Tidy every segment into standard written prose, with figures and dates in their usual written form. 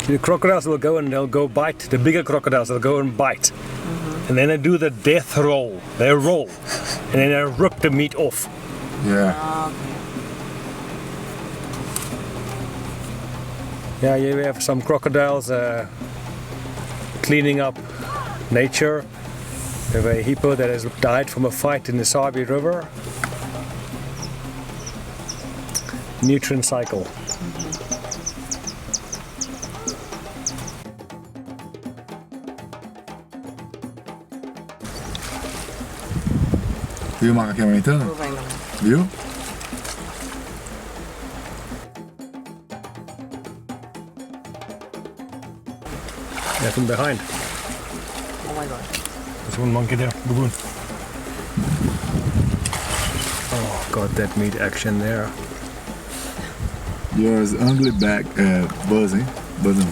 The crocodiles will go and they'll go bite. The bigger crocodiles, they'll go and bite. And then they do the death roll. They roll. And then they rip the meat off. Yeah. Yeah, here we have some crocodiles cleaning up nature. We have a hippo that has died from a fight in the Sabi River. Nutrient cycle. Viu o macaquinho aumentando? Viu? Yeah, from behind. Oh my god. There's one monkey there, baboon. Oh, got that meat action there. Yours ugly back buzzing. Buzzing.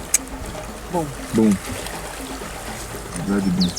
Boom. Boom. Bloody boom.